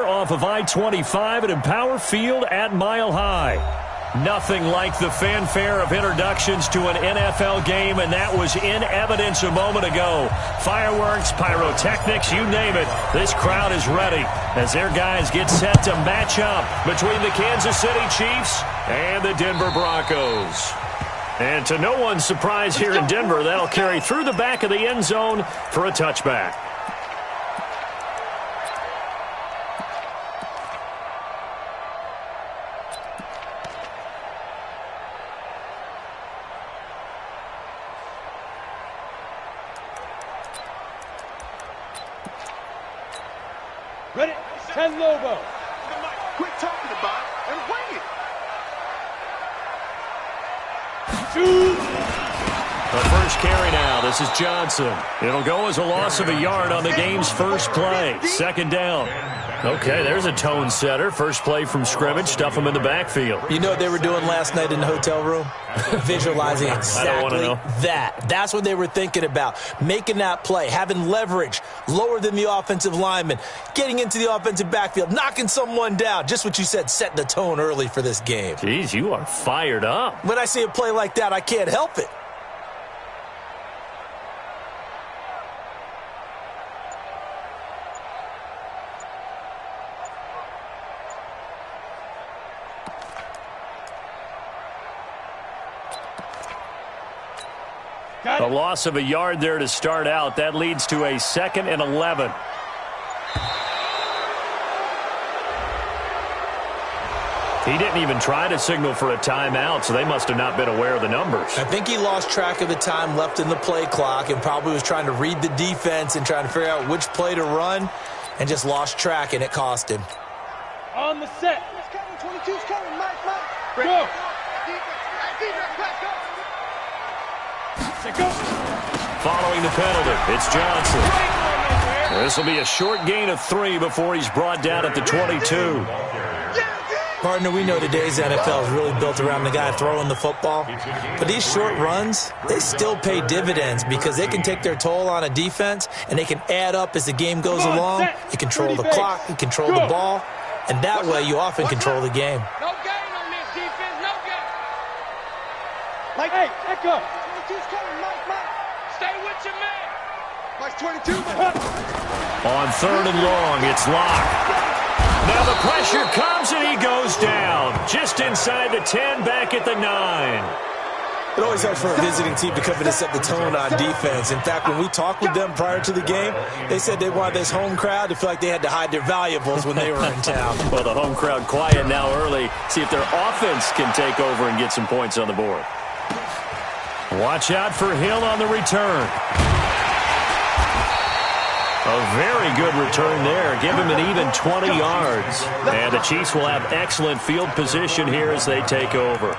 off of I-25 at Empower Field at Mile High. Nothing like the fanfare of introductions to an NFL game, and that was in evidence a moment ago. Fireworks, pyrotechnics, you name it. This crowd is ready as their guys get set to match up between the Kansas City Chiefs and the Denver Broncos. And to no one's surprise here in Denver, that'll carry through the back of the end zone for a touchback. Ready? 10 logo. Quit talking about it and wing it. The first carry now. This is Johnson. It'll go as a loss of a yard on the game's first play. Second down. Okay, there's a tone setter. First play from scrimmage. Stuff them in the backfield. You know what they were doing last night in the hotel room? Visualizing exactly that. That's what they were thinking about. Making that play, having leverage, lower than the offensive lineman, getting into the offensive backfield, knocking someone down. Just what you said, set the tone early for this game. Jeez, you are fired up. When I see a play like that, I can't help it. A loss of a yard there to start out. That leads to a 2nd and 11. He didn't even try to signal for a timeout, so they must have not been aware of the numbers. I think he lost track of the time left in the play clock and probably was trying to read the defense and trying to figure out which play to run and just lost track, and it cost him. On the set. 22's coming, Mike. Go. Go. Following the penalty, it's Johnson. This will be a short gain of 3 before he's brought down at the 22. Partner, we know today's NFL is really built around the guy throwing the football. But these short runs, they still pay dividends because they can take their toll on a defense and they can add up as the game goes along. You control the clock, you control the ball, and that way you often control the game. No gain on this defense, no gain. Like, hey, echo. 22's coming, Mike. Stay with your man. Mike's 22. On 3rd and long, it's locked. Now the pressure comes and he goes down. Just inside the 10, back at the 9. It always helps for a visiting team to come in and set the tone on defense. In fact, when we talked with them prior to the game, they said they wanted this home crowd to feel like they had to hide their valuables when they were in town. Well, the home crowd quiet now early. See if their offense can take over and get some points on the board. Watch out for Hill on the return. A very good return there. Give him an even 20 yards. And the Chiefs will have excellent field position here as they take over.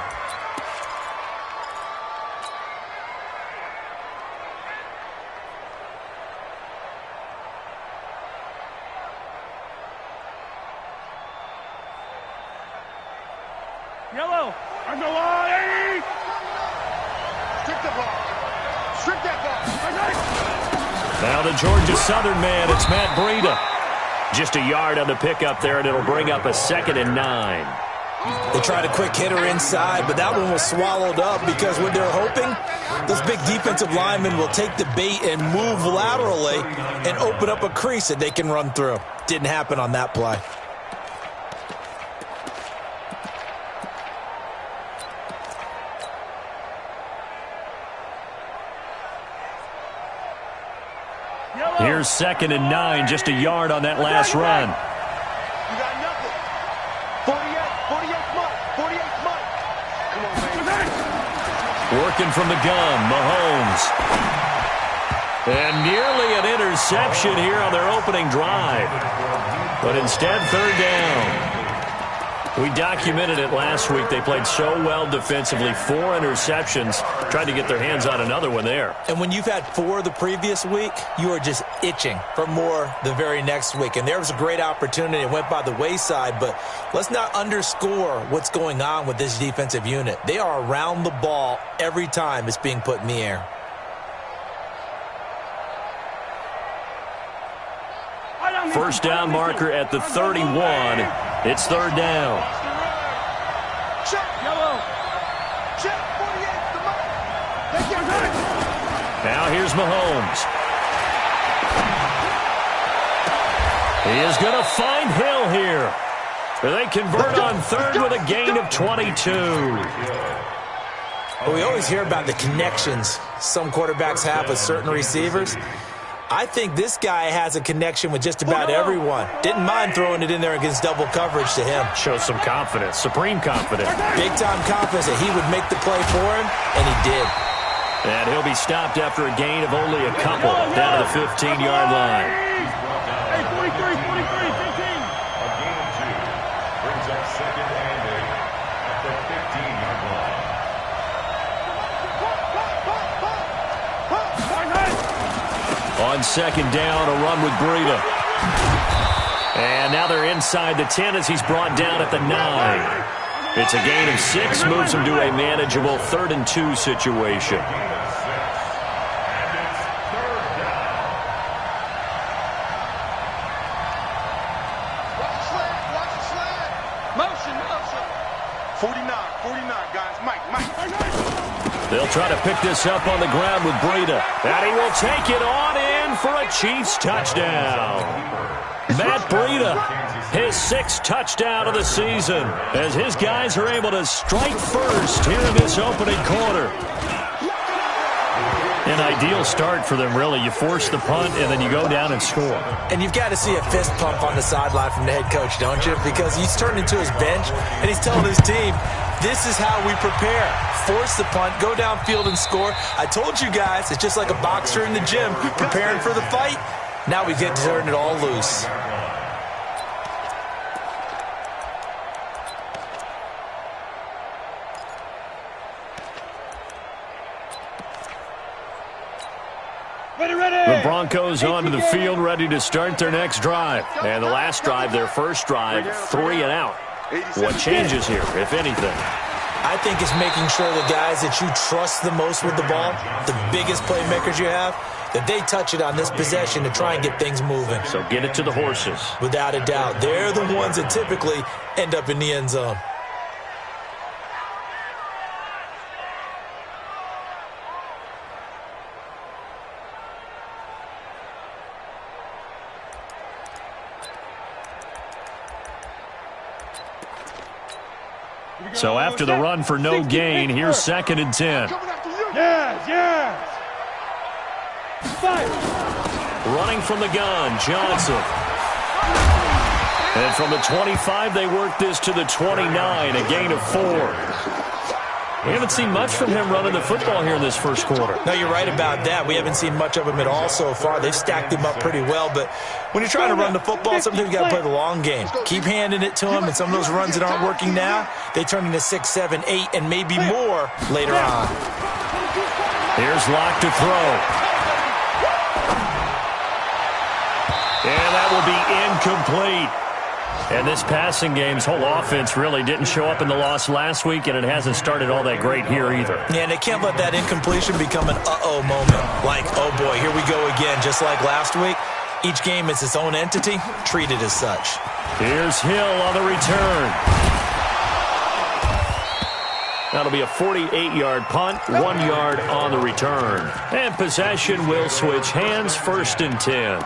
Yellow. On the line. Strip the ball. Strip that ball. Now the Georgia Southern man, it's Matt Breida. Just a yard on the pickup there, and it'll bring up a 2nd and 9. They tried a quick hitter inside, but that one was swallowed up because what they're hoping, those big defensive linemen will take the bait and move laterally and open up a crease that they can run through. Didn't happen on that play. Here's 2nd and 9, just a yard on that last run. You got nothing. 48 Mike. Come on, man. Working from the gun, Mahomes. And nearly an interception here on their opening drive. But instead, 3rd down. We documented it last week. They played so well defensively. 4 interceptions. Tried to get their hands on another one there. And when you've had 4 the previous week, you are just itching for more the very next week. And there was a great opportunity. It went by the wayside. But let's not underscore what's going on with this defensive unit. They are around the ball every time it's being put in the air. First down marker at the 31. It's third down. Check. Yellow. Check. 48. The mark. They get ready. Now here's Mahomes. He is going to find Hill here. They convert on third with a gain of 22. Well, we always hear about the connections some quarterbacks have with certain receivers. I think this guy has a connection with just about everyone. Didn't mind throwing it in there against double coverage to him. Shows some confidence, supreme confidence. Big-time confidence that he would make the play for him, and he did. And he'll be stopped after a gain of only a couple down to the 15-yard line. Hey, 43, 15. A gain of 2 brings up second and 8 at the 15-yard line. On second down, a run with Breida. And now they're inside the 10 as he's brought down at the 9. It's a gain of 6, moves him to a manageable 3rd and 2 situation. Watch the slant. Motion. 49, guys. Mike. They'll try to pick this up on the ground with Breida. And he will take it on in for a Chiefs touchdown. Matt Breida, his 6th touchdown of the season, as his guys are able to strike first here in this opening quarter. An ideal start for them, really. You force the punt, and then you go down and score. And you've got to see a fist pump on the sideline from the head coach, don't you? Because he's turned into his bench, and he's telling his team, this is how we prepare. Force the punt, go downfield and score. I told you guys, it's just like a boxer in the gym preparing for the fight. Now we get to turn it all loose. The Broncos onto the field, ready to start their next drive. And the last drive, their first drive, 3 and out. What changes here, if anything? I think it's making sure the guys that you trust the most with the ball, the biggest playmakers you have, that they touch it on this possession to try and get things moving. So get it to the horses. Without a doubt. They're the ones that typically end up in the end zone. So after the run for no gain, here's 2nd and 10. Yes. Five. Running from the gun, Johnson. And from the 25, they work this to the 29, a gain of 4. We haven't seen much from him running the football here in this first quarter. No, you're right about that. We haven't seen much of him at all so far. They've stacked him up pretty well, but when you're trying to run the football, sometimes you got to play the long game. Keep handing it to him, and some of those runs that aren't working now, they turn into 6, 7, 8, and maybe more later on. Here's Locke to throw. And that will be incomplete. And this passing game's whole offense really didn't show up in the loss last week, and it hasn't started all that great here either. Yeah, and they can't let that incompletion become an uh-oh moment. Like, oh boy, here we go again, just like last week. Each game is its own entity, treated as such. Here's Hill on the return. That'll be a 48-yard punt, 1 yard on the return. And possession will switch hands, 1st and 10.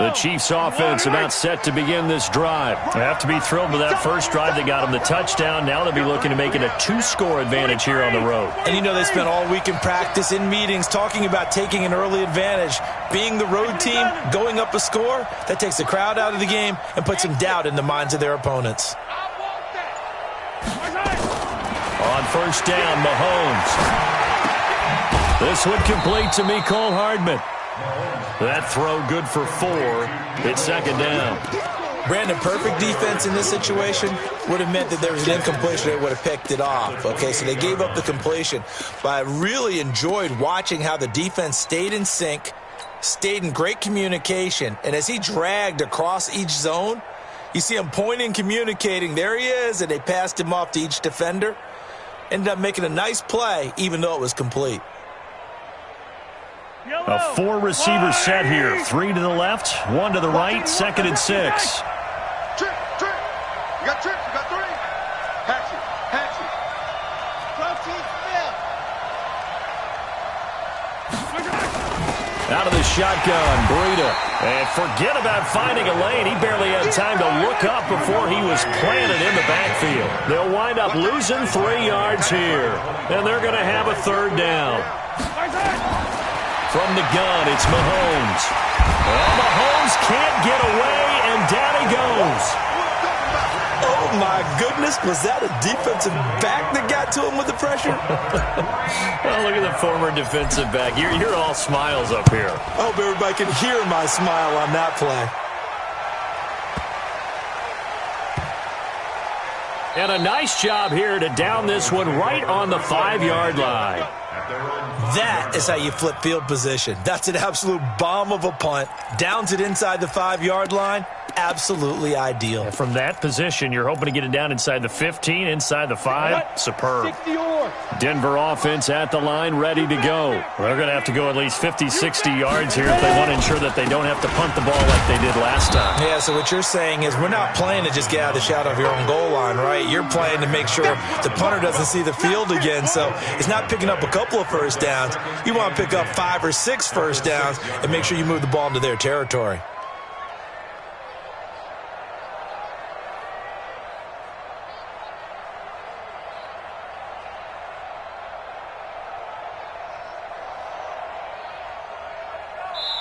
The Chiefs offense about set to begin this drive. They have to be thrilled with that first drive. They got them the touchdown. Now they'll be looking to make it a 2-score advantage here on the road. And you know they spent all week in practice, in meetings, talking about taking an early advantage. Being the road team, going up a score, that takes the crowd out of the game and puts some doubt in the minds of their opponents. On first down, Mahomes. This one complete to Mecole Hardman. That throw good for 4. It's 2nd down. Brandon, perfect defense in this situation. would have meant that there was an incompletion. They would have picked it off. Okay, so they gave up the completion. But I really enjoyed watching how the defense stayed in sync, stayed in great communication, and as he dragged across each zone, you see him pointing, communicating. There he is, and they passed him off to each defender. Ended up making a nice play, even though it was complete. A 4-receiver set here. 3 to the left, 1 to the right, 2nd and 6. Trip. You got trips. You got 3. Hatchet. 12 Out of the shotgun, Breida. And forget about finding a lane. He barely had time to look up before he was planted in the backfield. They'll wind up losing 3 yards here. And they're going to have a 3rd down. From the gun, it's Mahomes. Well, Mahomes can't get away, and down he goes. Oh, my goodness. Was that a defensive back that got to him with the pressure? Oh, look at the former defensive back. You're all smiles up here. I hope everybody can hear my smile on that play. And a nice job here to down this one right on the 5-yard line. That is how you flip field position. That's an absolute bomb of a punt. Downs it inside the 5-yard line. Absolutely ideal. And from that position, you're hoping to get it down inside the 15, inside the 5. Superb. Denver offense at the line, ready to go. They're going to have to go at least 50, 60 yards here if they want to ensure that they don't have to punt the ball like they did last time. Yeah, so what you're saying is we're not playing to just get out of the shadow of your own goal line, right? You're playing to make sure the punter doesn't see the field again. So it's not picking up a couple of first downs. You want to pick up 5 or 6 first downs and make sure you move the ball into their territory.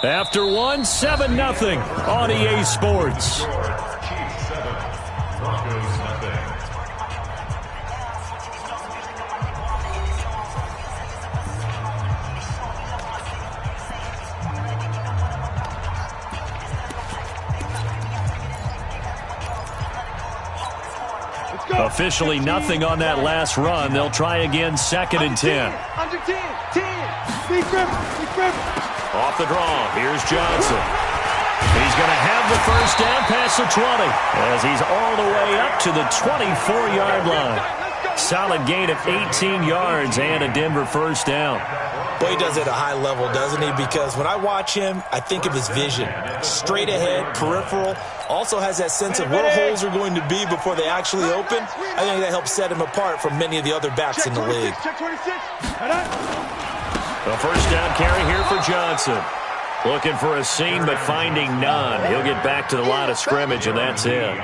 After 1, 7-0 on EA Sports. Chiefs 7, Broncos nothing. Officially nothing on that last run. They'll try again, 2nd and 10. Under 10. Big grip. Off the draw, here's Johnson. He's going to have the first down past the 20 as he's all the way up to the 24-yard line. Solid gain of 18 yards and a Denver first down. Well, he does it at a high level, doesn't he? Because when I watch him, I think of his vision. Straight ahead, peripheral. Also has that sense of where holes are going to be before they actually open. I think that helps set him apart from many of the other backs in the league. Check 26. A first down carry here for Johnson. Looking for a seam, but finding none. He'll get back to the line of scrimmage, and that's it.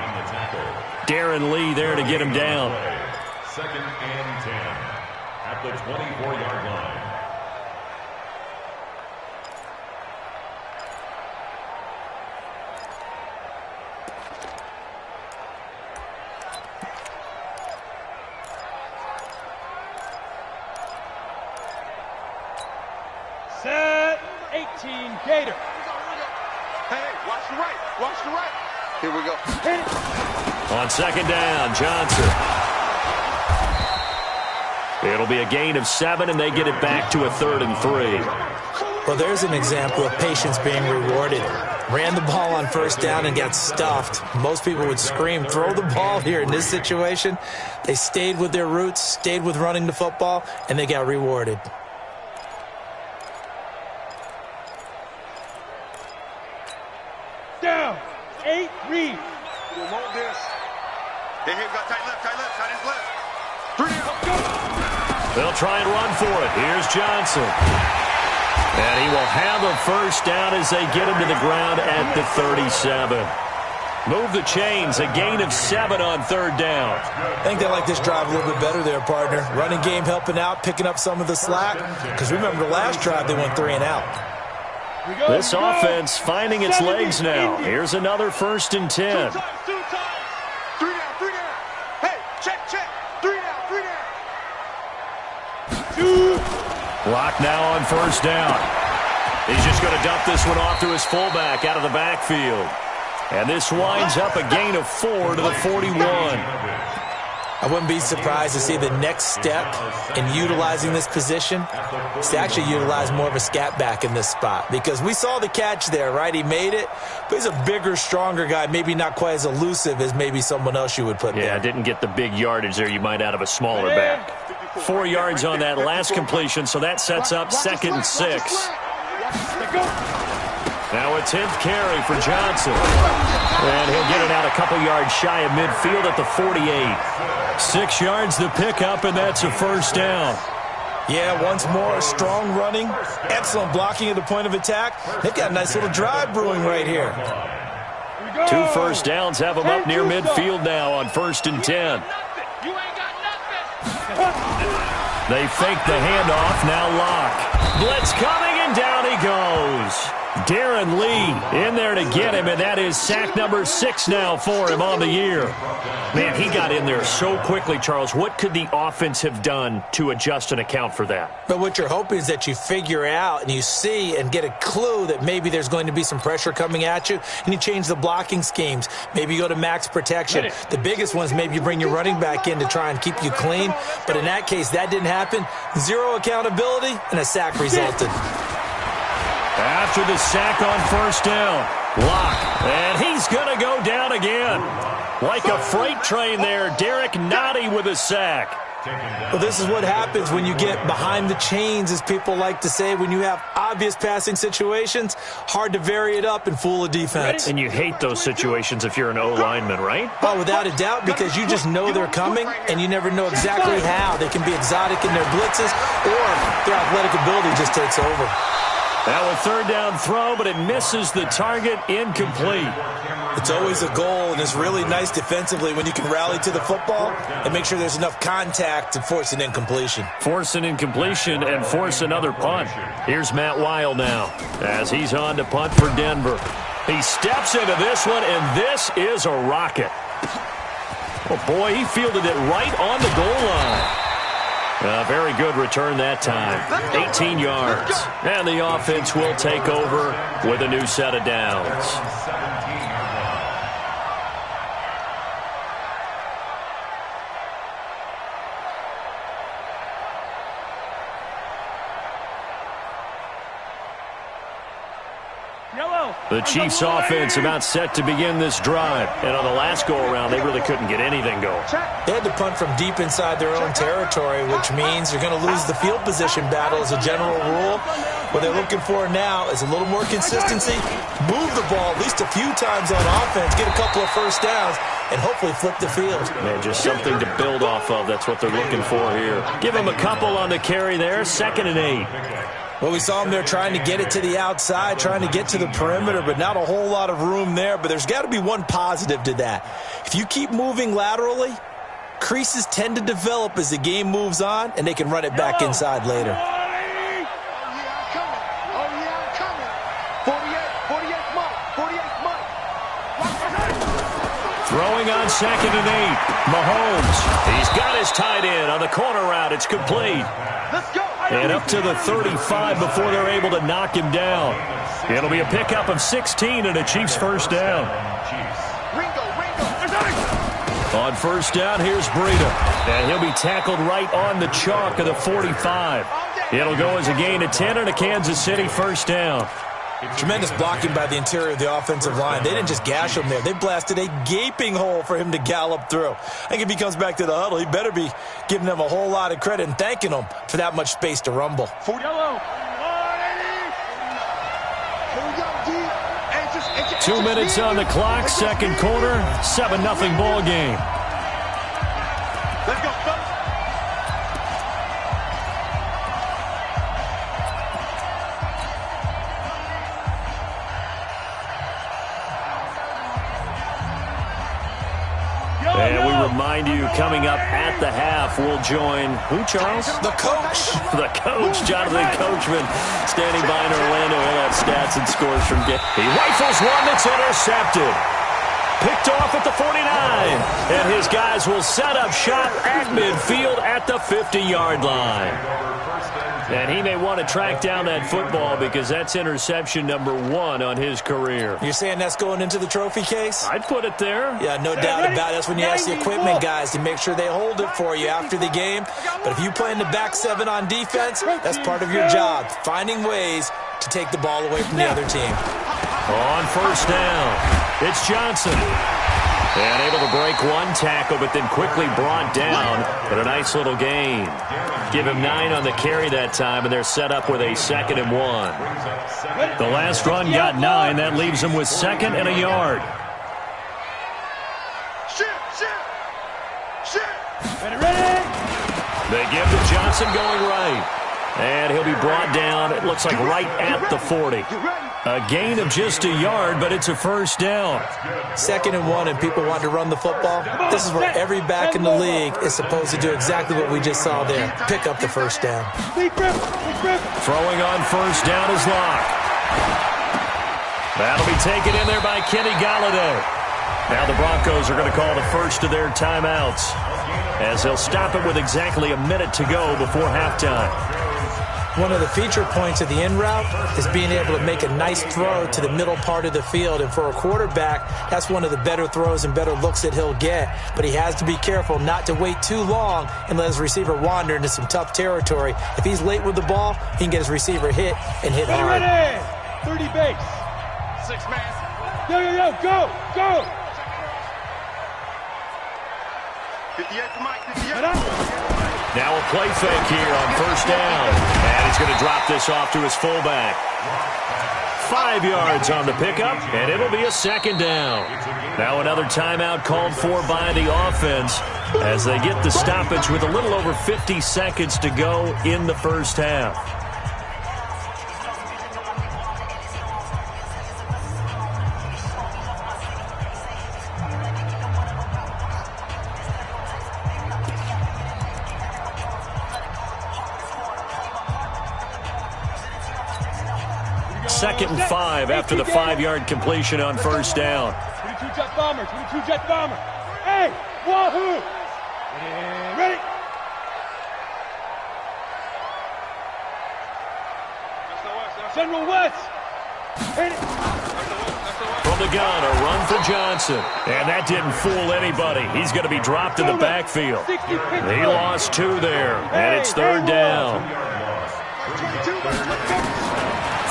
Darren Lee there to get him down. 2nd and 10 at the 24-yard line. Set 18 Gator. Hey, watch the right. Here we go. Hit it. On 2nd down, Johnson. It'll be a gain of 7, and they get it back to a 3rd and 3. Well, there's an example of patience being rewarded. Ran the ball on first down and got stuffed. Most people would scream, throw the ball here. In this situation, they stayed with their roots, stayed with running the football, and they got rewarded. Down. 8 read. We'll hold this. Hey, got tight his left. 3 down. They'll try and run for it. Here's Johnson. And he will have a first down as they get him to the ground at the 37. Move the chains, a gain of 7 on 3rd down. I think they like this drive a little bit better there, partner. Running game helping out, picking up some of the slack. Because remember the last drive, they went 3 and out. This offense finding its legs now. Here's another 1st and 10. 2 times. 3 down. Hey, check. 3 down. Lock now on 1st down. He's just going to dump this one off to his fullback out of the backfield. And this winds up a gain of 4 to the 41. I wouldn't be surprised to see the next step in utilizing this position is to actually utilize more of a scat back in this spot, because we saw the catch there, right? He made it, but he's a bigger, stronger guy, maybe not quite as elusive as maybe someone else you would put there. Yeah, didn't get the big yardage there you might out of a smaller back. 4 yards on that last completion, so that sets up 2nd and 6. Now a 10th carry for Johnson. And he'll get it out a couple yards shy of midfield at the 48. 6 yards the pickup, and that's a first down. Yeah, once more, strong running, excellent blocking at the point of attack. They've got a nice little drive brewing right here. 2 first downs have them up near midfield now on 1st and 10. They fake the handoff, now Locke. Blitz coming, and down he goes. Darren Lee in there to get him, and that is sack number 6 now for him on the year. Man, he got in there so quickly, Charles. What could the offense have done to adjust and account for that? But what you're hoping is that you figure out and you see and get a clue that maybe there's going to be some pressure coming at you, and you change the blocking schemes. Maybe you go to max protection. The biggest one is maybe you bring your running back in to try and keep you clean. But in that case, that didn't happen. 0 accountability, and a sack resulted. After the sack on 1st down, Locke, and he's going to go down again. Like a freight train there, Derek Nottie with a sack. Well, this is what happens when you get behind the chains, as people like to say. When you have obvious passing situations, hard to vary it up and fool a defense. And you hate those situations if you're an O-lineman, right? Oh, without a doubt, because you just know they're coming, and you never know exactly how. They can be exotic in their blitzes, or their athletic ability just takes over. Now a 3rd down throw, but it misses the target, incomplete. It's always a goal, and it's really nice defensively when you can rally to the football and make sure there's enough contact to force an incompletion. Force an incompletion and force another punt. Here's Matt Weil now as he's on to punt for Denver. He steps into this one, and this is a rocket. Oh, boy, he fielded it right on the goal line. Very good return that time. 18 yards. And the offense will take over with a new set of downs. The Chiefs' offense about set to begin this drive. And on the last go-around, they really couldn't get anything going. They had to punt from deep inside their own territory, which means you're going to lose the field position battle as a general rule. What they're looking for now is a little more consistency, move the ball at least a few times on offense, get a couple of first downs, and hopefully flip the field. Man, just something to build off of. That's what they're looking for here. Give them a couple on the carry there. 2nd and 8. Well, we saw them there trying to get it to the outside, trying to get to the perimeter, but not a whole lot of room there. But there's got to be one positive to that. If you keep moving laterally, creases tend to develop as the game moves on, and they can run it back inside later. Throwing on 2nd and 8. Mahomes. He's got his tight end on the corner route. It's complete. Let's go. And up to the 35 before they're able to knock him down. It'll be a pickup of 16 and a Chiefs first down. On 1st down, here's Breida. And he'll be tackled right on the chalk of the 45. It'll go as a gain of 10 and a Kansas City first down. Tremendous blocking by the interior of the offensive line. They didn't just gash him there. They blasted a gaping hole for him to gallop through. I think if he comes back to the huddle, he better be giving them a whole lot of credit and thanking them for that much space to rumble. 2 minutes on the clock, 2nd quarter, 7-0 ball game. Let's go, fellas. And we remind you, coming up at the half, we'll join who, Charles? The coach. The coach, Jonathan Coachman, standing by in Orlando. He'll have stats and scores from game. He rifles one that's intercepted. Picked off at the 49. And his guys will set up shop at midfield at the 50-yard line. And he may want to track down that football because that's interception number 1 on his career. You're saying that's going into the trophy case? I'd put it there. Yeah, no doubt about it. That's when you ask the equipment guys to make sure they hold it for you after the game. But if you play in the back 7 on defense, that's part of your job, finding ways to take the ball away from the other team. On first down, it's Johnson. And able to break one tackle, but then quickly brought down. But a nice little gain. Give him 9 on the carry that time, and they're set up with a 2nd and 1. The last run got 9. That leaves them with 2nd and a yard. Ready? They give to Johnson going right. And he'll be brought down, it looks like right at the 40. A gain of just a yard, but it's a first down. 2nd and 1, and people want to run the football. This is where every back in the league is supposed to do exactly what we just saw there. Pick up the first down. Throwing on first down is Locke. That'll be taken in there by Kenny Golladay. Now the Broncos are going to call the first of their timeouts, as they'll stop it with exactly a minute to go before halftime. One of the feature points of the in route is being able to make a nice throw to the middle part of the field. And for a quarterback, that's one of the better throws and better looks that he'll get. But he has to be careful not to wait too long and let his receiver wander into some tough territory. If he's late with the ball, he can get his receiver hit and hit hard. Ready? 30 base. 6 man. Yo, go, go. 58 for Mike, 58. Now a play fake here on first down. And he's going to drop this off to his fullback. 5 yards on the pickup, and it'll be a 2nd down. Now another timeout called for by the offense as they get the stoppage with a little over 50 seconds to go in the first half. Second and 5 after the 5-yard completion on first down. 22 jet bomber, 22 jet bomber. Hey, wahoo! Ready? Central West. Hit it. From the gun, a run for Johnson. And that didn't fool anybody. He's going to be dropped in the backfield. He lost 2 there, and it's 3rd down.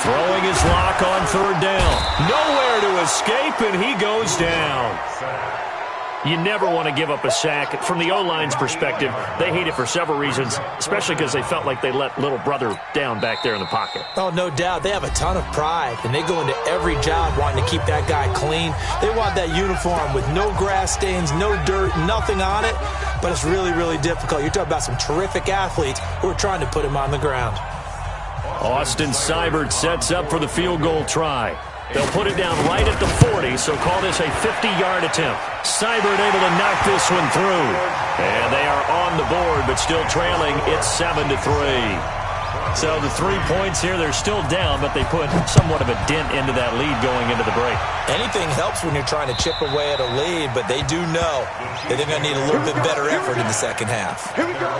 Throwing his Lock on 3rd down. Nowhere to escape, and he goes down. You never want to give up a sack. From the O-line's perspective, they hate it for several reasons, especially because they felt like they let little brother down back there in the pocket. Oh, no doubt. They have a ton of pride, and they go into every job wanting to keep that guy clean. They want that uniform with no grass stains, no dirt, nothing on it, but it's really, really difficult. You're talking about some terrific athletes who are trying to put him on the ground. Austin Seibert sets up for the field goal try. They'll put it down right at the 40, so call this a 50-yard attempt. Seibert able to knock this one through. And they are on the board, but still trailing. It's 7-3. So the 3 points here, they're still down, but they put somewhat of a dent into that lead going into the break. Anything helps when you're trying to chip away at a lead, but they do know that they're going to need a little bit better effort in the second half. Here we go.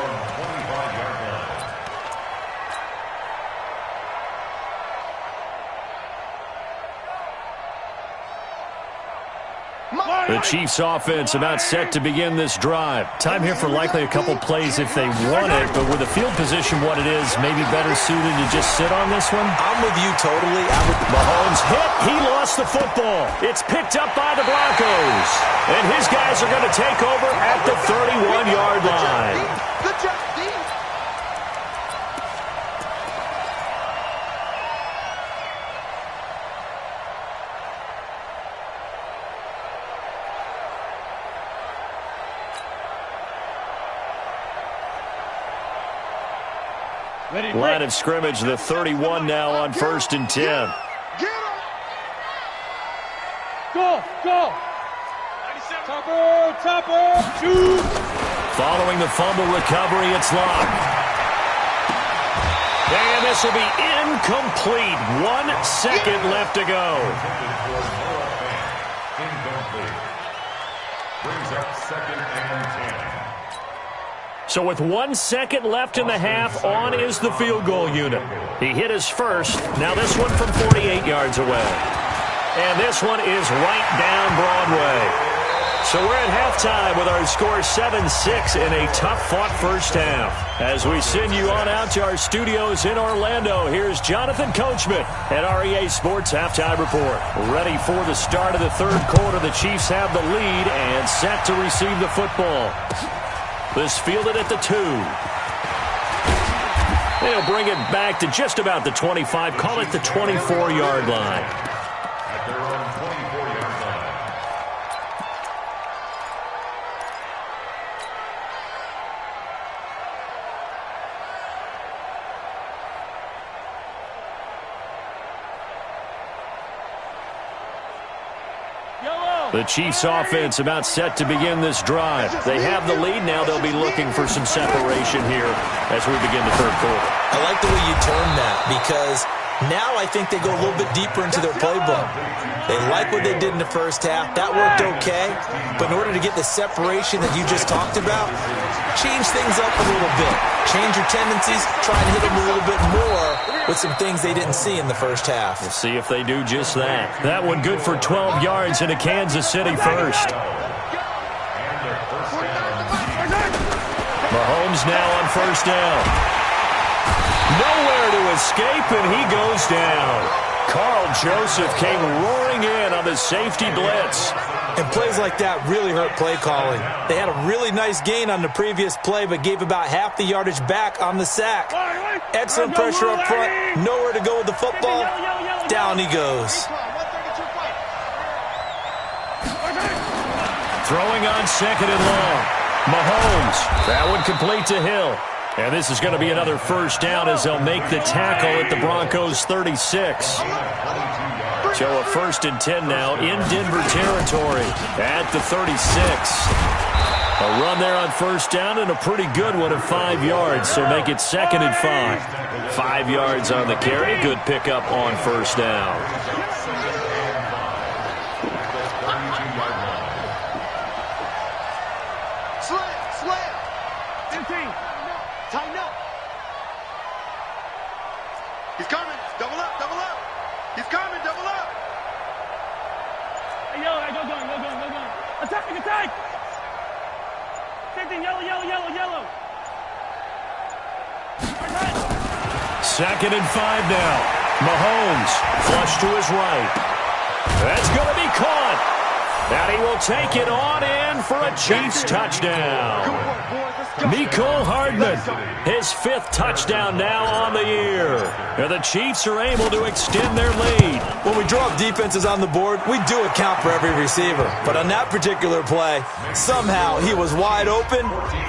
The Chiefs' offense about set to begin this drive. Time here for likely a couple plays if they want it, but with the field position what it is, maybe better suited to just sit on this one? I'm with you totally. Mahomes hit. He lost the football. It's picked up by the Broncos. And his guys are going to take over at the 31-yard line. Good job, Dean. Line of scrimmage, the 31 now on 1st and 10. Go, go. Topper, shoot. Following the fumble recovery, it's Locke. And this will be incomplete. 1 second left to go. Incomplete. Brings up 2nd and 10. So with 1 second left in the half, on is the field goal unit. He hit his first. Now this one from 48 yards away. And this one is right down Broadway. So we're at halftime with our score 7-6 in a tough-fought first half. As we send you on out to our studios in Orlando, here's Jonathan Coachman at REA Sports Halftime Report. Ready for the start of the third quarter. The Chiefs have the lead and set to receive the football. This fielded at the 2. They'll bring it back to just about the 25. Call it the 24-yard line. At their own 24-yard line. The Chiefs offense about set to begin this drive. They have the lead now. They'll be looking for some separation here as we begin the third quarter. I like the way you term that because now I think they go a little bit deeper into their playbook. They like what they did in the first half. That worked okay. But in order to get the separation that you just talked about, change things up a little bit. Change your tendencies. Try and hit them a little bit more with some things they didn't see in the first half. We'll see if they do just that. That one good for 12 yards into Kansas City first. Mahomes now on first down. Nowhere to escape, and he goes down. Carl Joseph came roaring in on the safety blitz. And plays like that really hurt play calling. They had a really nice gain on the previous play, but gave about half the yardage back on the sack. Excellent pressure up front. Nowhere to go with the football. Down he goes. Throwing on second and long. Mahomes. That one complete to Hill. And this is going to be another first down as they'll make the tackle at the Broncos' 36. So a 1st and 10 now in Denver territory at the 36. A run there on first down and a pretty good one of 5 yards. So make it 2nd and 5. 5 yards on the carry. Good pickup on first down. Tighten up. He's coming. Double up, double up. He's coming, double up. Hey, yellow, go going. Attack. Same thing, yellow. 2nd and 5 now. Mahomes flush to his right. That's going to be caught. And he will take it on in for a Chiefs touchdown. Mecole Hardman, his 5th touchdown now on the year. And the Chiefs are able to extend their lead. When we draw up defenses on the board, we do account for every receiver. But on that particular play, somehow he was wide open,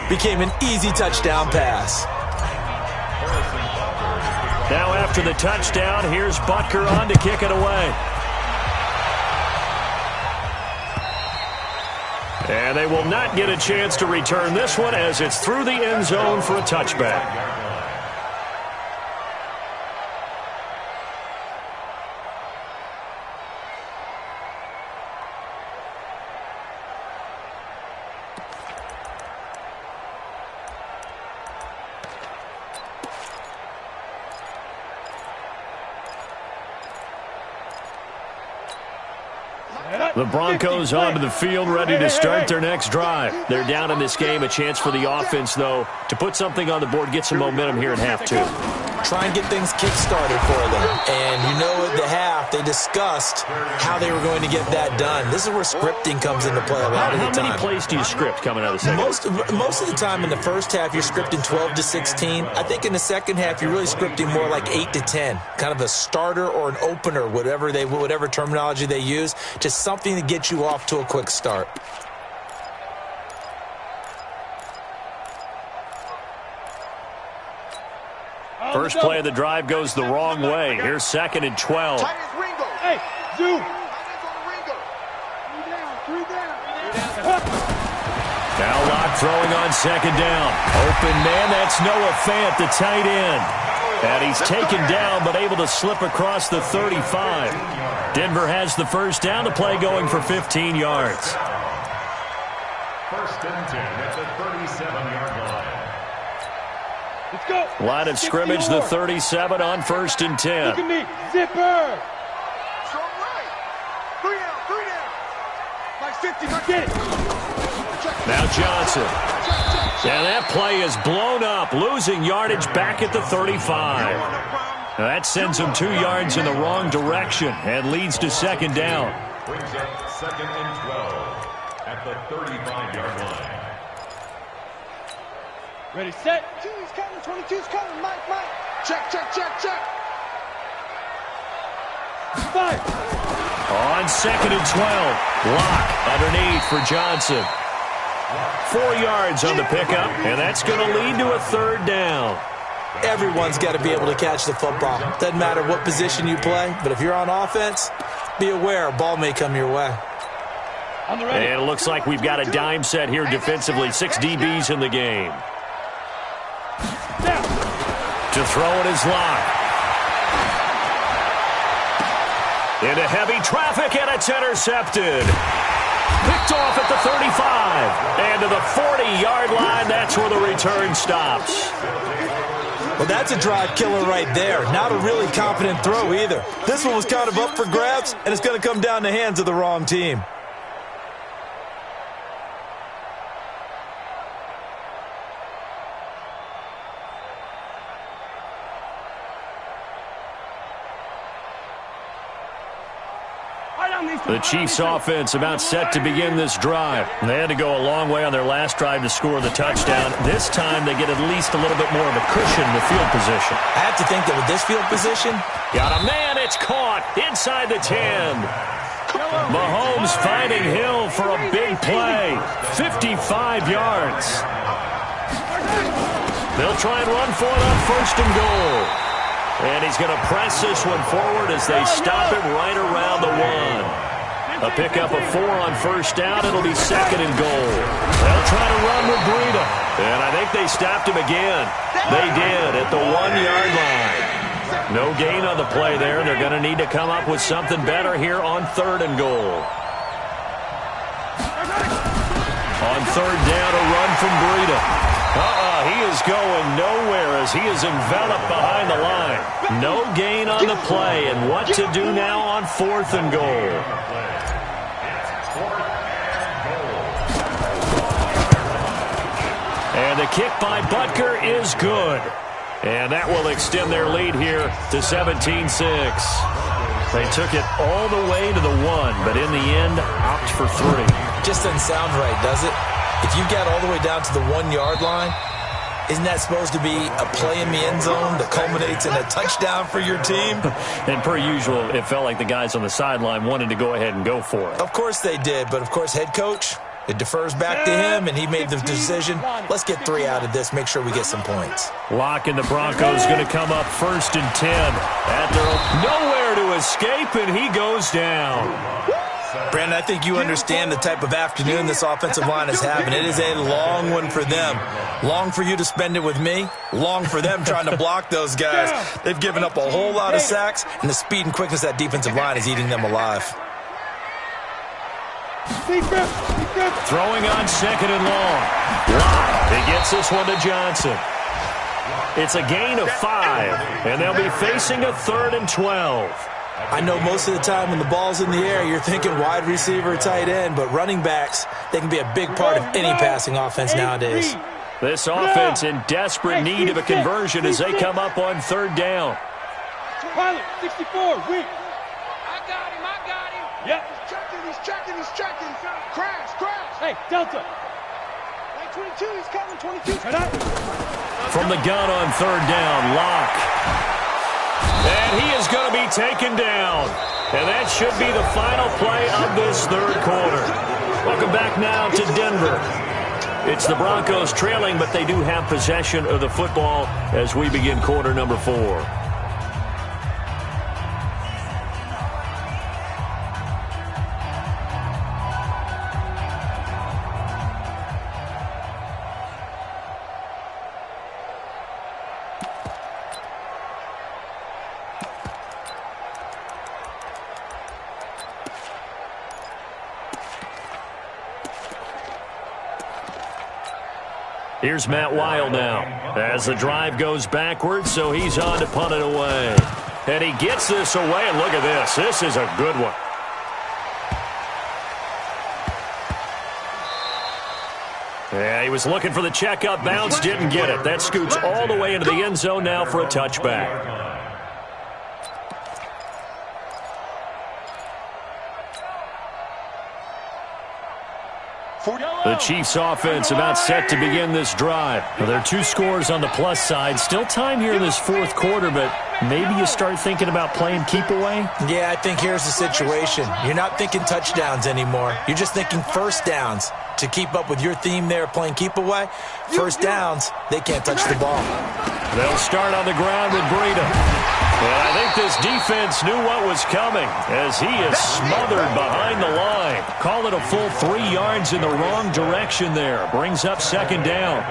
became an easy touchdown pass. Now after the touchdown, here's Butker on to kick it away. And they will not get a chance to return this one as it's through the end zone for a touchback. The Broncos onto the field, ready to start their next drive. They're down in this game. A chance for the offense, though, to put something on the board, get some momentum here in half 2. Try and get things kick-started for them. And you know at the half, they discussed how they were going to get that done. This is where scripting comes into play a lot of the time. How many plays do you script coming out of the second? Most of the time in the first half, you're scripting 12 to 16. I think in the second half, you're really scripting more like 8 to 10. Kind of a starter or an opener, whatever terminology they use. Just something to get you off to a quick start. First play of the drive goes the wrong way. Here's 2nd and 12. Hey, zoom. Now Locke throwing on 2nd down. Open man, that's Noah Fant, the tight end. And he's taken down but able to slip across the 35. Denver has the first down. The play going for 15 yards. 1st and 10 at the 37-yard line. Let's go. Line of scrimmage, the 37 on 1st and 10. Look at me. Zipper. Strong right. 3 down, 3 down. Like 50, Get it. Now Johnson. And that play is blown up, losing yardage back at the 35. Now that sends him 2 yards in the wrong direction and leads to 2nd down. Brings up 2nd and 12 at the 35-yard line. Ready, set. 22's coming, 22's coming. Mike. Check. 5. On 2nd and 12, Locke underneath for Johnson. 4 yards on the pickup, and that's going to lead to a 3rd down. Everyone's got to be able to catch the football. Doesn't matter what position you play, but if you're on offense, be aware a ball may come your way. On the ready. And it looks like we've got a dime set here defensively. 6 DBs in the game. Now. To throw it is Locke. Into heavy traffic, and it's intercepted. Picked off at the 35. And to the 40-yard line, that's where the return stops. Well, that's a drive killer right there. Not a really confident throw either. This one was kind of up for grabs, and it's going to come down the hands of the wrong team. The Chiefs' offense about set to begin this drive. They had to go a long way on their last drive to score the touchdown. This time they get at least a little bit more of a cushion in the field position. I have to think that with this field position, got a man, it's caught inside the 10. Mahomes finding Hill for a big play. 55 yards. They'll try and run for it on 1st and goal. And he's going to press this one forward as they stop him right around the 1. A pickup of 4 on 1st down. It'll be 2nd and goal. They'll try to run with Breida. And I think they stopped him again. They did at the 1-yard line. No gain on the play there. They're going to need to come up with something better here on 3rd and goal. On 3rd down, a run from Breida. He is going nowhere as he is enveloped behind the line. No gain on the play, and what to do now on 4th and goal. And the kick by Butker is good. And that will extend their lead here to 17-6. They took it all the way to the 1, but in the end, opt for 3. just doesn't sound right, does it? If you get all the way down to the 1-yard line, isn't that supposed to be a play in the end zone that culminates in a touchdown for your team? And per usual, it felt like the guys on the sideline wanted to go ahead and go for it. Of course they did, but of course head coach, it defers back to him, and he made the decision, let's get 3 out of this, make sure we get some points. Locke and the Broncos going to come up 1st and 10. At their nowhere to escape, and he goes down. Brandon, I think you understand the type of afternoon this offensive line is having. It is a long one for them. Long for you to spend it with me. Long for them trying to block those guys. They've given up a whole lot of sacks, and the speed and quickness of that defensive line is eating them alive. Throwing on 2nd and long. Locke, he gets this one to Johnson. It's a gain of 5, and they'll be facing a 3rd and 12. I know most of the time when the ball's in the air, you're thinking wide receiver, tight end, but running backs, they can be a big part of any passing offense nowadays. This offense in desperate need of a conversion as they come up on 3rd down. Pilot, 64, weak. I got him. Yep. He's checking. Crash. Hey, Delta. Like 22, he's coming, 22. From the gun on 3rd down, Locke. And he is going to be taken down. And that should be the final play of this 3rd quarter. Welcome back now to Denver. It's the Broncos trailing, but they do have possession of the football as we begin quarter number 4. Here's Matt Weil now as the drive goes backwards, so he's on to punt it away. And he gets this away, and look at this. This is a good one. Yeah, he was looking for the checkup bounce, didn't get it. That scoots all the way into the end zone now for a touchback. The Chiefs offense about set to begin this drive. Well, there are 2 scores on the plus side. Still time here in this fourth quarter, but maybe you start thinking about playing keep away? Yeah, I think here's the situation. You're not thinking touchdowns anymore. You're just thinking first downs. To keep up with your theme there, playing keep away, first downs, they can't touch the ball. They'll start on the ground with Breida. And I think this defense knew what was coming as he is smothered behind the line. Call it a full 3 yards in the wrong direction there. Brings up second down.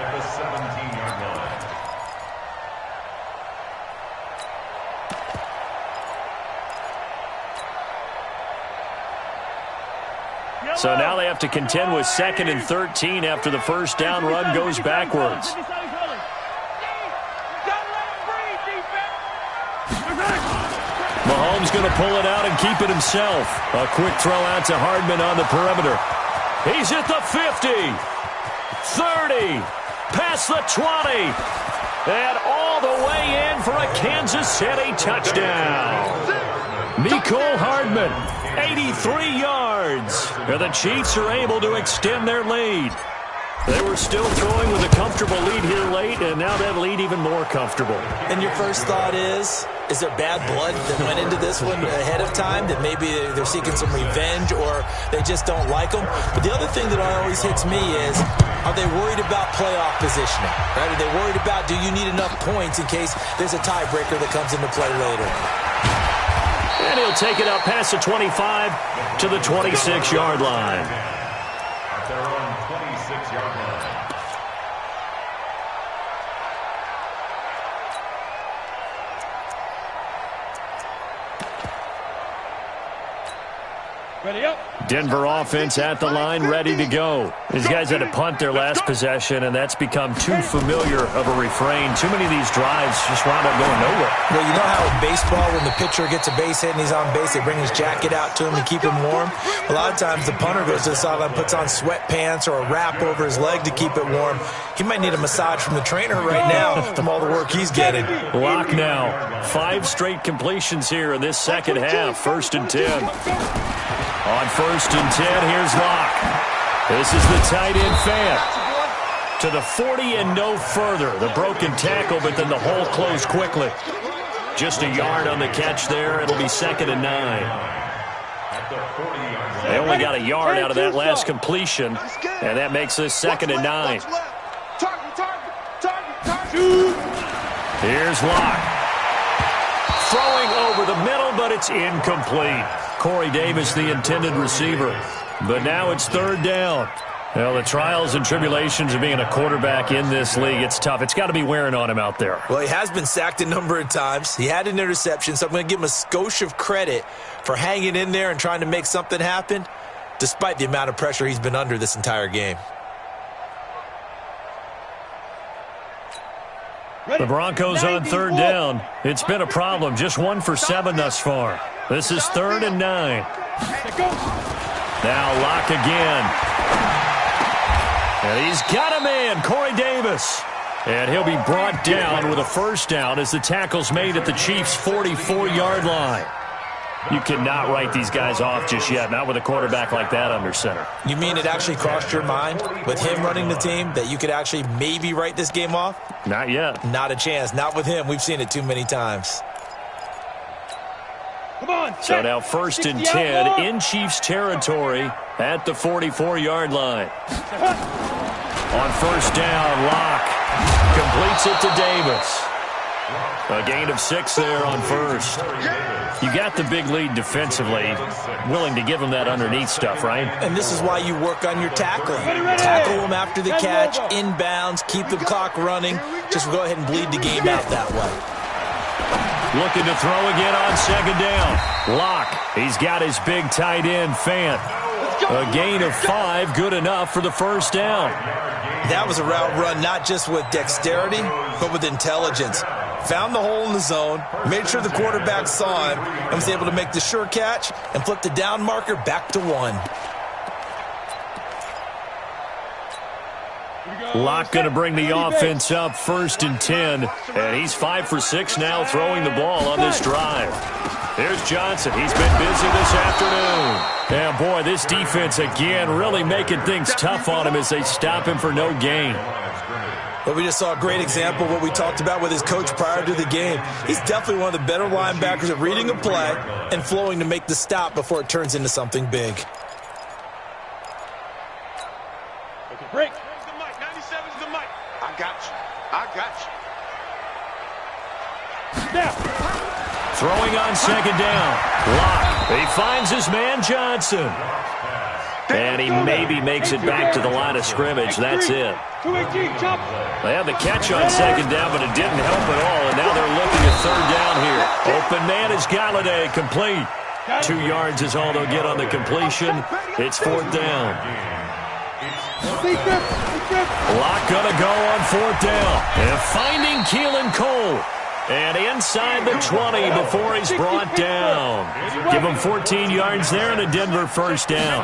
So now they have to contend with 2nd and 13 after the first down run goes backwards. Mahomes going to pull it out and keep it himself. A quick throw out to Hardman on the perimeter. He's at the 50, 30, past the 20, and all the way in for a Kansas City touchdown. Mecole Hardman, 83 yards. And the Chiefs are able to extend their lead. They were still throwing with a comfortable lead here late, and now that lead even more comfortable. And your first thought is there bad blood that went into this one ahead of time, that maybe they're seeking some revenge or they just don't like them? But the other thing that always hits me is, are they worried about playoff positioning? Right? Are they worried about, do you need enough points in case there's a tiebreaker that comes into play later? And he'll take it up past the 25 to the 26-yard line. At their own 26-yard line. Ready up. Denver offense at the line, ready to go. These guys had to punt their last possession, and that's become too familiar of a refrain. Too many of these drives just wound up going nowhere. Well, you know how in baseball, when the pitcher gets a base hit and he's on base, they bring his jacket out to him to keep him warm? A lot of times the punter goes to the sideline, puts on sweatpants or a wrap over his leg to keep it warm. He might need a massage from the trainer right now from all the work he's getting. Lock now. 5 straight completions here in this second half. 1st and 10. On 1st and 10, here's Locke. This is the tight end Fant. To the 40 and no further. The broken tackle, but then the hole closed quickly. Just a yard on the catch there. It'll be 2nd and 9. They only got a yard out of that last completion, and that makes this 2nd and 9. Here's Locke. Throwing over the middle, but it's incomplete. Corey Davis, the intended receiver. But now it's 3rd down. Well, the trials and tribulations of being a quarterback in this league, it's tough. It's got to be wearing on him out there. Well, he has been sacked a number of times. He had an interception, so I'm going to give him a skosh of credit for hanging in there and trying to make something happen, despite the amount of pressure he's been under this entire game. The Broncos on 3rd down. It's been a problem. Just 1 for 7 thus far. This is 3rd and 9. Now Locke again. And he's got a man, Corey Davis. And he'll be brought down with a 1st down as the tackle's made at the Chiefs' 44-yard line. You cannot write these guys off just yet, not with a quarterback like that under center. You mean it actually crossed your mind with him running the team that you could actually maybe write this game off? Not yet. Not a chance. Not with him. We've seen it too many times. Come on. So now 1st and 10 in Chiefs territory at the 44-yard line. On 1st down, Locke completes it to Davis. A gain of 6 there on 1st. You got the big lead defensively, willing to give them that underneath stuff, right? And this is why you work on your tackling. Tackle them after the catch, inbounds, keep the clock running. Just go ahead and bleed the game out that way. Looking to throw again on 2nd down. Locke, he's got his big tight end, Fant. A gain of 5, good enough for the first down. That was a route run not just with dexterity, but with intelligence. Found the hole in the zone, made sure the quarterback saw him, and was able to make the sure catch and flip the down marker back to 1. Locke going to bring the offense up 1st and 10. And he's 5 for 6 now throwing the ball on this drive. Here's Johnson. He's been busy this afternoon. And, boy, this defense again really making things tough on him as they stop him for no gain. But we just saw a great example of what we talked about with his coach prior to the game. He's definitely one of the better linebackers at reading a play and flowing to make the stop before it turns into something big. Okay, break. Throwing on 2nd down. Locke. He finds his man Johnson. And he maybe makes it back to the line of scrimmage. That's it. 218, chop. They had the catch on 2nd down, but it didn't help at all. And now they're looking at 3rd down here. Open man is Galladay, complete. 2 yards is all they'll get on the completion. It's 4th down. Locke gonna go on 4th down. And finding Keelan Cole. And inside the 20 before he's brought down. Give him 14 yards there and a Denver first down.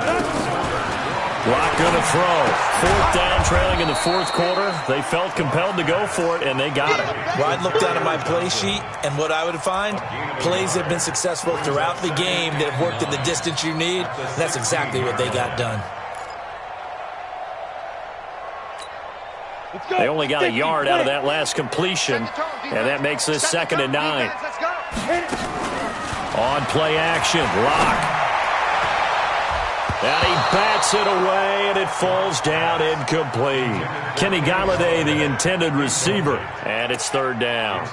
Locke going to throw. 4th down, trailing in the 4th quarter. They felt compelled to go for it, and they got it. Well, I'd look down at my play sheet, and what I would find, plays have been successful throughout the game that have worked in the distance you need. And that's exactly what they got done. They only got a yard out of that last completion, and that makes this 2nd and 9. On play action, Locke. And he bats it away, and it falls down incomplete. Kenny Galladay, the intended receiver, and it's 3rd down.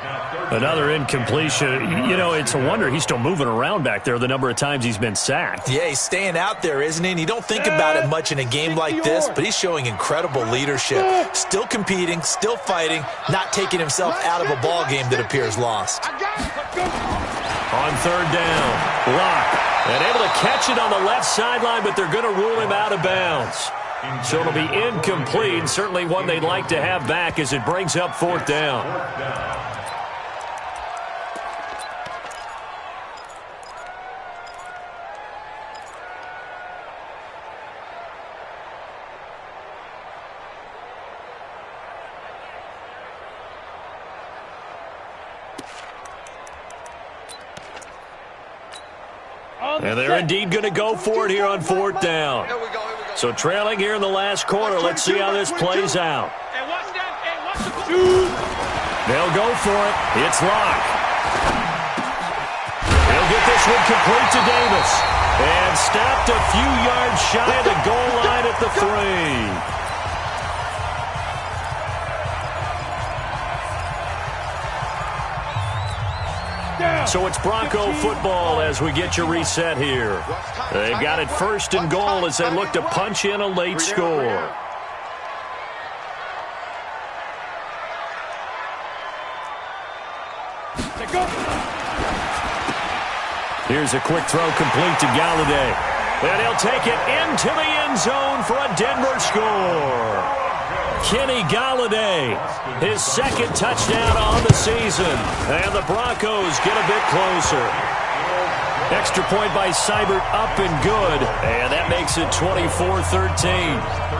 Another incompletion. You know, it's a wonder he's still moving around back there the number of times he's been sacked. Yeah, he's staying out there, isn't he? And you don't think about it much in a game like this, but he's showing incredible leadership. Still competing, still fighting, not taking himself out of a ball game that appears lost. On 3rd down, Locke. And able to catch it on the left sideline, but they're going to rule him out of bounds. So it'll be incomplete, certainly one they'd like to have back as it brings up 4th down. And they're indeed going to go for it here on 4th down. So trailing here in the last quarter. Let's see how this plays out. They'll go for it. It's Locke. He'll get this one complete to Davis. And stopped a few yards shy of the goal line at the 3. So it's Bronco football as we get your reset here. They've got it 1st and goal as they look to punch in a late score. Here's a quick throw complete to Galladay. And he'll take it into the end zone for a Denver score. Kenny Galladay, his 2nd touchdown on the season. And the Broncos get a bit closer. Extra point by Seibert up and good. And that makes it 24-13.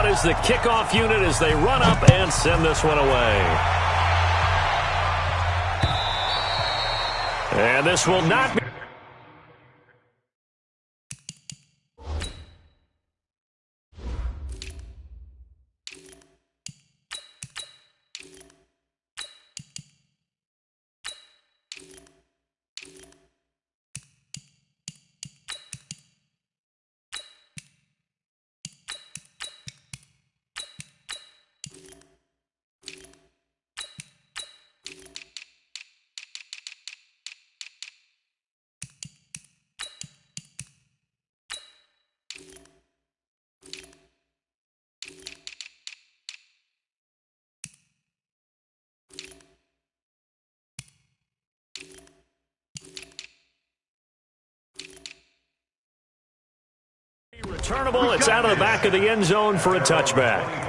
Is the kickoff unit as they run up and send this one away. And this will not be Returnable. It's out of the back of the end zone for a touchback.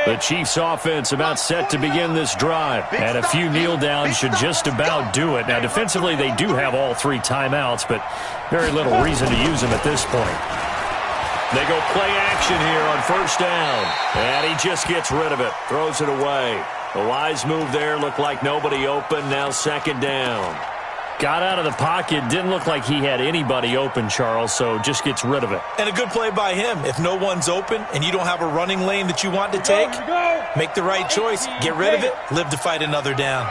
The Chiefs offense about set to begin this drive. And a few kneel downs should just about do it. Now, defensively, they do have all 3 timeouts, but very little reason to use them at this point. They go play action here on first down. And he just gets rid of it. Throws it away. A wise move there. Looked like nobody open. Now second down. Got out of the pocket. Didn't look like he had anybody open, Charles, so just gets rid of it. And a good play by him. If no one's open and you don't have a running lane that you want to take, make the right choice. Get rid of it. Live to fight another down.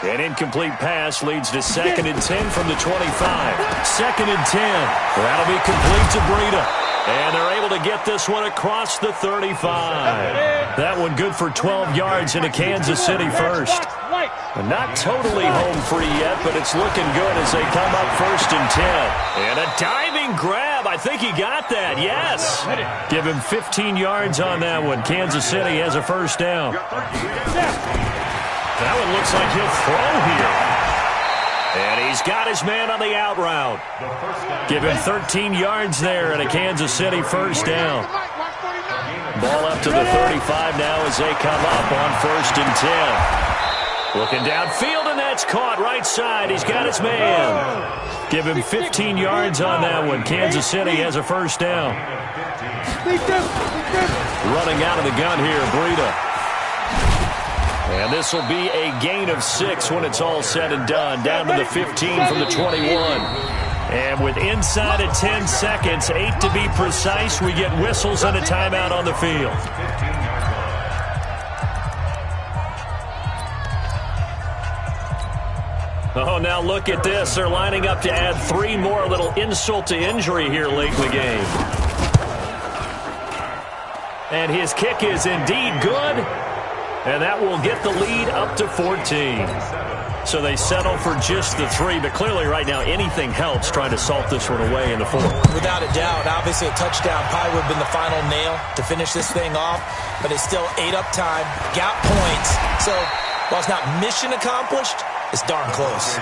An incomplete pass leads to 2nd and 10 from the 25. 2nd and 10. That'll be complete to Breida. And they're able to get this one across the 35. That one good for 12 yards into Kansas City first. Not totally home free yet, but it's looking good as they come up 1st and 10. And a diving grab. I think he got that. Yes. Give him 15 yards on that one. Kansas City has a first down. That one looks like he'll throw here. And he's got his man on the out route. Give him 13 yards there and a Kansas City first down. Ball up to the 35 now as they come up on 1st and 10. Looking downfield, and that's caught right side. He's got his man. Give him 15 yards on that one. Kansas City has a first down. Running out of the gun here, Breida. And this will be a gain of 6 when it's all said and done. Down to the 15 from the 21. And with inside of 10 seconds, 8 to be precise, we get whistles and a timeout on the field. Oh, now look at this. They're lining up to add 3 more. A little insult to injury here late in the game. And his kick is indeed good. And that will get the lead up to 14. So they settle for just the 3. But clearly right now anything helps trying to salt this one away in the 4th. Without a doubt. Obviously a touchdown probably would have been the final nail to finish this thing off. But it's still ate up time. Got points. So while it's not mission accomplished, it's darn close.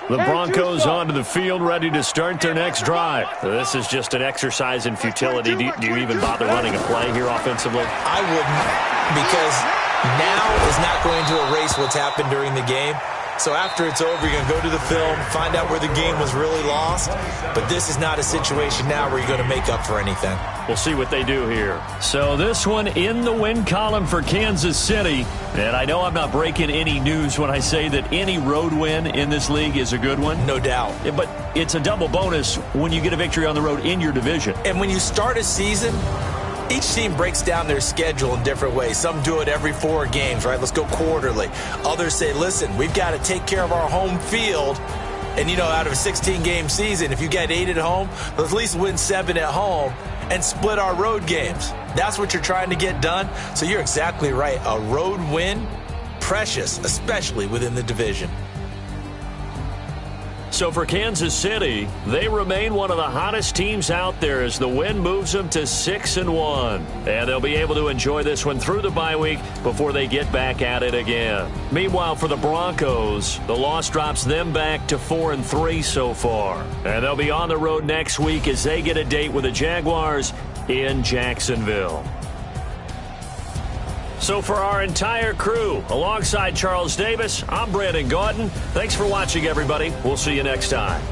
The Broncos onto the field, ready to start their next drive. This is just an exercise in futility. Do you even bother running a play here offensively? I wouldn't, because now is not going to erase what's happened during the game. So after it's over, you're going to go to the film, find out where the game was really lost. But this is not a situation now where you're going to make up for anything. We'll see what they do here. So this one in the win column for Kansas City. And I know I'm not breaking any news when I say that any road win in this league is a good one. No doubt. Yeah, but it's a double bonus when you get a victory on the road in your division. And when you start a season, each team breaks down their schedule in different ways. Some do it every 4 games, right? Let's go quarterly. Others say, listen, we've got to take care of our home field. And, you know, out of a 16-game season, if you get 8 at home, let's at least win 7 at home and split our road games. That's what you're trying to get done. So you're exactly right. A road win, precious, especially within the division. So for Kansas City, they remain one of the hottest teams out there as the win moves them to 6-1. And they'll be able to enjoy this one through the bye week before they get back at it again. Meanwhile, for the Broncos, the loss drops them back to 4-3 so far. And they'll be on the road next week as they get a date with the Jaguars in Jacksonville. So for our entire crew, alongside Charles Davis, I'm Brandon Gaudin. Thanks for watching, everybody. We'll see you next time.